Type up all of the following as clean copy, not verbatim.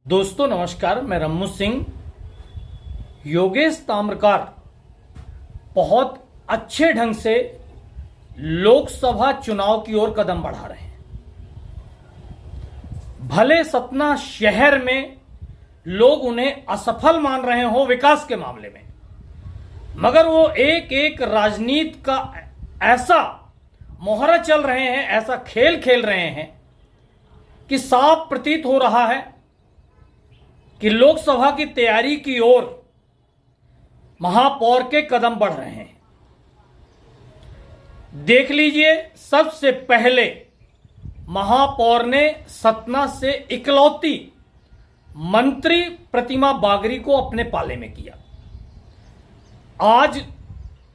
दोस्तों नमस्कार, मैं रम्मू सिंह। योगेश ताम्रकार बहुत अच्छे ढंग से लोकसभा चुनाव की ओर कदम बढ़ा रहे हैं। भले सतना शहर में लोग उन्हें असफल मान रहे हो विकास के मामले में, मगर वो एक एक राजनीति का ऐसा मोहरा चल रहे हैं, ऐसा खेल खेल रहे हैं कि साफ प्रतीत हो रहा है कि लोकसभा की तैयारी की ओर महापौर के कदम बढ़ रहे हैं। देख लीजिए, सबसे पहले महापौर ने सतना से इकलौती मंत्री प्रतिमा बागरी को अपने पाले में किया। आज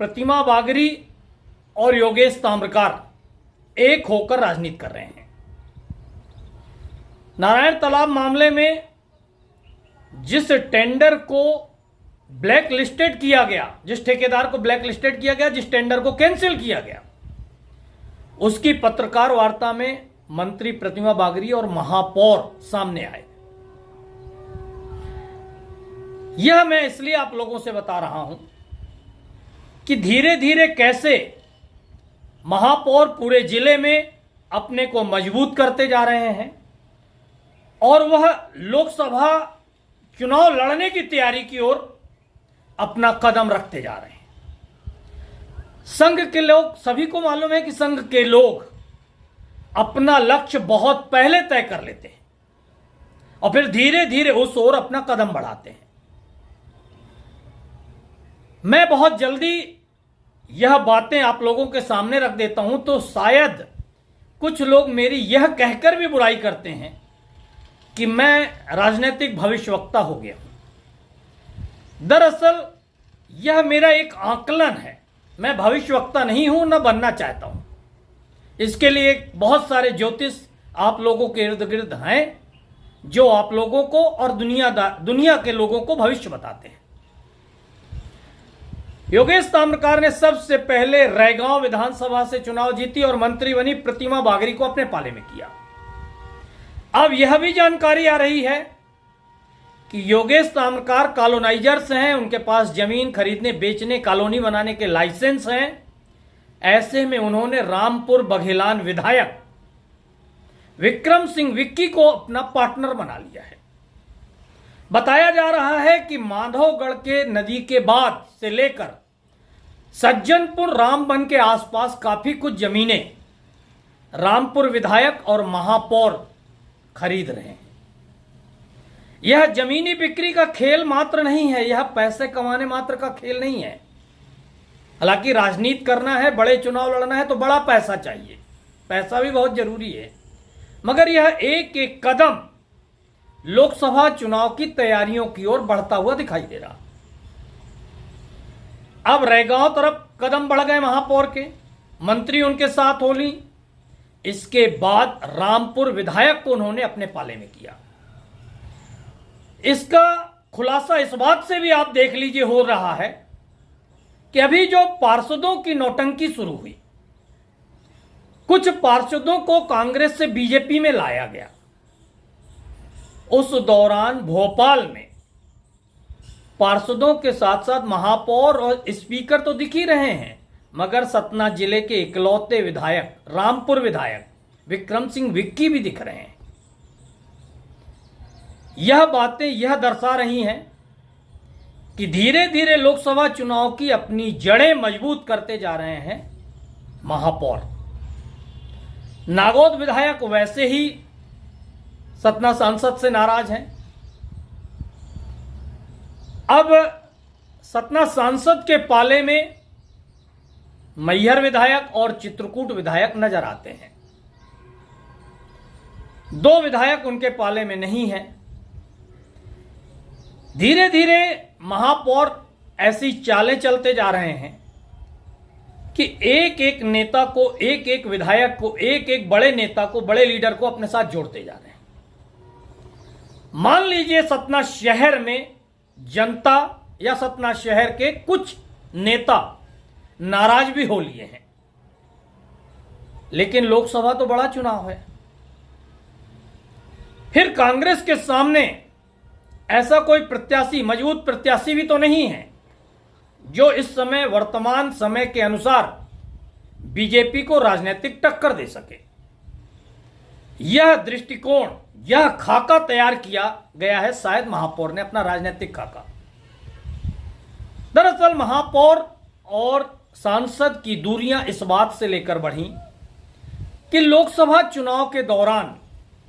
प्रतिमा बागरी और योगेश ताम्रकार एक होकर राजनीति कर रहे हैं। नारायण तालाब मामले में जिस टेंडर को ब्लैक लिस्टेड किया गया, जिस ठेकेदार को ब्लैक लिस्टेड किया गया, जिस टेंडर को कैंसिल किया गया, उसकी पत्रकार वार्ता में मंत्री प्रतिमा बागरी और महापौर सामने आए। यह मैं इसलिए आप लोगों से बता रहा हूं कि धीरे धीरे कैसे महापौर पूरे जिले में अपने को मजबूत करते जा रहे हैं और वह लोकसभा चुनाव लड़ने की तैयारी की ओर अपना कदम रखते जा रहे हैं। संघ के लोग, सभी को मालूम है कि संघ के लोग अपना लक्ष्य बहुत पहले तय कर लेते हैं और फिर धीरे धीरे उस ओर अपना कदम बढ़ाते हैं। मैं बहुत जल्दी यह बातें आप लोगों के सामने रख देता हूं तो शायद कुछ लोग मेरी यह कहकर भी बुराई करते हैं कि मैं राजनीतिक भविष्यवक्ता हो गया हूं। दरअसल यह मेरा एक आकलन है। मैं भविष्यवक्ता नहीं हूं, न बनना चाहता हूं। इसके लिए बहुत सारे ज्योतिष आप लोगों के इर्द गिर्द हैं जो आप लोगों को और दुनिया के लोगों को भविष्य बताते हैं। योगेश ताम्रकार ने सबसे पहले रैगांव विधानसभा से चुनाव जीती और मंत्री बनी प्रतिमा बागरी को अपने पाले में किया। अब यह भी जानकारी आ रही है कि योगेश ताम्रकार कॉलोनाइजर्स हैं, उनके पास जमीन खरीदने बेचने कॉलोनी बनाने के लाइसेंस हैं। ऐसे में उन्होंने रामपुर बघेलान विधायक विक्रम सिंह विक्की को अपना पार्टनर बना लिया है। बताया जा रहा है कि माधवगढ़ के नदी के बाद से लेकर सज्जनपुर रामबन के आसपास काफी कुछ जमीनें रामपुर विधायक और महापौर खरीद रहे हैं। यह जमीनी बिक्री का खेल मात्र नहीं है, यह पैसे कमाने मात्र का खेल नहीं है। हालांकि राजनीति करना है, बड़े चुनाव लड़ना है तो बड़ा पैसा चाहिए, पैसा भी बहुत जरूरी है, मगर यह एक एक कदम लोकसभा चुनाव की तैयारियों की ओर बढ़ता हुआ दिखाई दे रहा। अब रैगांव तरफ कदम बढ़ गए महापौर के, मंत्री उनके साथ हो ली। इसके बाद रामपुर विधायक को उन्होंने अपने पाले में किया। इसका खुलासा इस बात से भी आप देख लीजिए हो रहा है कि अभी जो पार्षदों की नौटंकी शुरू हुई, कुछ पार्षदों को कांग्रेस से बीजेपी में लाया गया। उस दौरान भोपाल में पार्षदों के साथ साथ महापौर और स्पीकर तो दिख ही रहे हैं, मगर सतना जिले के इकलौते विधायक रामपुर विधायक विक्रम सिंह विक्की भी दिख रहे हैं। यह बातें यह दर्शा रही हैं कि धीरे धीरे लोकसभा चुनाव की अपनी जड़ें मजबूत करते जा रहे हैं महापौर। नागौद विधायक वैसे ही सतना सांसद से नाराज हैं। अब सतना सांसद के पाले में मैहर विधायक और चित्रकूट विधायक नजर आते हैं। दो विधायक उनके पाले में नहीं हैं। धीरे धीरे महापौर ऐसी चालें चलते जा रहे हैं कि एक एक नेता को, एक एक विधायक को, एक एक बड़े नेता को, बड़े लीडर को अपने साथ जोड़ते जा रहे हैं। मान लीजिए सतना शहर में जनता या सतना शहर के कुछ नेता नाराज भी हो लिए हैं, लेकिन लोकसभा तो बड़ा चुनाव है। फिर कांग्रेस के सामने ऐसा कोई प्रत्याशी, मजबूत प्रत्याशी भी तो नहीं है जो इस समय वर्तमान समय के अनुसार बीजेपी को राजनीतिक टक्कर दे सके। यह दृष्टिकोण, यह खाका तैयार किया गया है शायद महापौर ने, अपना राजनीतिक खाका। दरअसल महापौर और सांसद की दूरियां इस बात से लेकर बढ़ी कि लोकसभा चुनाव के दौरान,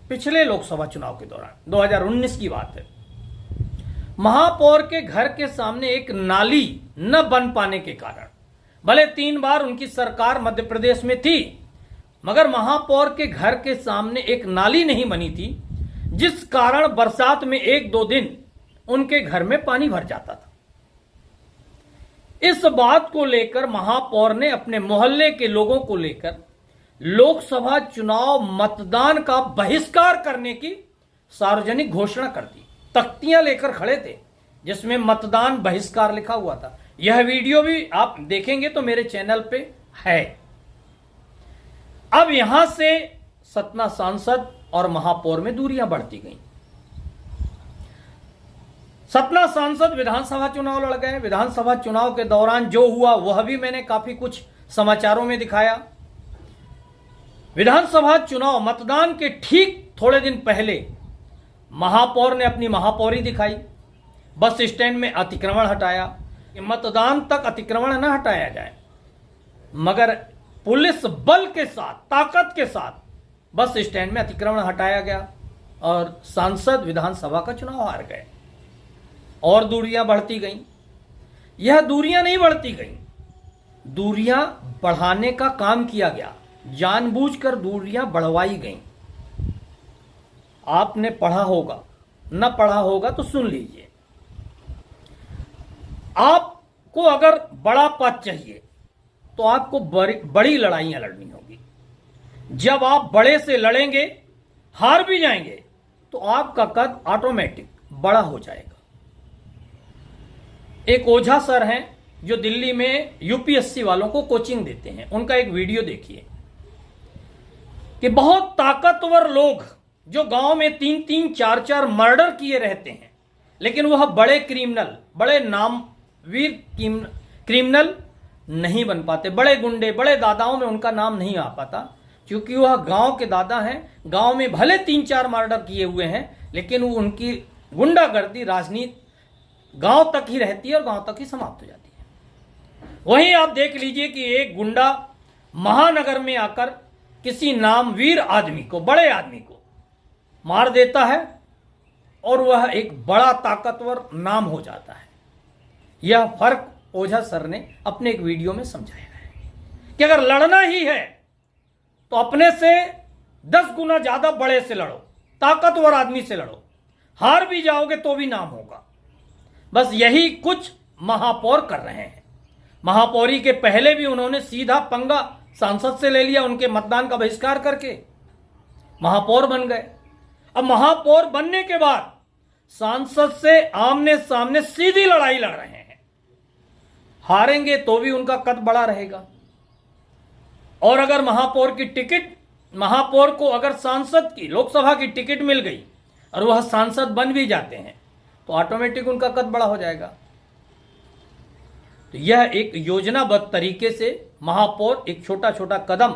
पिछले लोकसभा चुनाव के दौरान 2019 की बात है, महापौर के घर के सामने एक नाली न बन पाने के कारण, भले 3 बार उनकी सरकार मध्य प्रदेश में थी, मगर महापौर के घर के सामने एक नाली नहीं बनी थी, जिस कारण बरसात में 1-2 दिन उनके घर में पानी भर जाता था। इस बात को लेकर महापौर ने अपने मोहल्ले के लोगों को लेकर लोकसभा चुनाव मतदान का बहिष्कार करने की सार्वजनिक घोषणा कर दी। तख्तियां लेकर खड़े थे जिसमें मतदान बहिष्कार लिखा हुआ था। यह वीडियो भी आप देखेंगे तो मेरे चैनल पे है। अब यहां से सतना सांसद और महापौर में दूरियां बढ़ती गईं। सतना सांसद विधानसभा चुनाव लड़ गए। विधानसभा चुनाव के दौरान जो हुआ वह भी मैंने काफी कुछ समाचारों में दिखाया। विधानसभा चुनाव मतदान के ठीक थोड़े दिन पहले महापौर ने अपनी महापौरी दिखाई, बस स्टैंड में अतिक्रमण हटाया। मतदान तक अतिक्रमण न हटाया जाए, मगर पुलिस बल के साथ, ताकत के साथ बस स्टैंड में अतिक्रमण हटाया गया और सांसद विधानसभा का चुनाव हार गए। और दूरियां बढ़ती गईं। यह दूरियां नहीं बढ़ती गईं, दूरियां बढ़ाने का काम किया गया, जानबूझकर दूरियां बढ़वाई गईं। आपने पढ़ा होगा, न पढ़ा होगा तो सुन लीजिए। आपको अगर बड़ा पद चाहिए तो आपको बड़ी लड़ाइयां लड़नी होगी। जब आप बड़े से लड़ेंगे, हार भी जाएंगे, तो आपका कद ऑटोमेटिक बड़ा हो जाएगा। एक ओझा सर हैं जो दिल्ली में यूपीएससी वालों को कोचिंग देते हैं, उनका एक वीडियो देखिए कि बहुत ताकतवर लोग जो गांव में 3-3, 4-4 मर्डर किए रहते हैं, लेकिन वह बड़े क्रिमिनल, बड़े नामवीर क्रिमिनल नहीं बन पाते। बड़े गुंडे, बड़े दादाओं में उनका नाम नहीं आ पाता, क्योंकि वह गांव के दादा हैं। गांव में भले 3-4 मर्डर किए हुए हैं, लेकिन वो उनकी गुंडागर्दी, राजनीति गांव तक ही रहती है और गांव तक ही समाप्त हो जाती है। वहीं आप देख लीजिए कि एक गुंडा महानगर में आकर किसी नामवीर आदमी को, बड़े आदमी को मार देता है और वह एक बड़ा ताकतवर नाम हो जाता है। यह फर्क ओझा सर ने अपने एक वीडियो में समझाया है कि अगर लड़ना ही है तो अपने से 10 गुना ज्यादा बड़े से लड़ो, ताकतवर आदमी से लड़ो। हार भी जाओगे तो भी नाम होगा। बस यही कुछ महापौर कर रहे हैं। महापौरी के पहले भी उन्होंने सीधा पंगा सांसद से ले लिया, उनके मतदान का बहिष्कार करके महापौर बन गए। अब महापौर बनने के बाद सांसद से आमने सामने सीधी लड़ाई लड़ रहे हैं। हारेंगे तो भी उनका कद बड़ा रहेगा, और अगर महापौर की टिकट, महापौर को अगर सांसद की, लोकसभा की टिकट मिल गई और वह सांसद बन भी जाते हैं तो ऑटोमेटिक उनका कद बड़ा हो जाएगा। तो यह एक योजनाबद्ध तरीके से महापौर एक छोटा छोटा कदम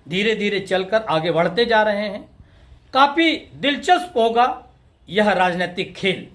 धीरे धीरे चलकर आगे बढ़ते जा रहे हैं। काफी दिलचस्प होगा यह राजनीतिक खेल।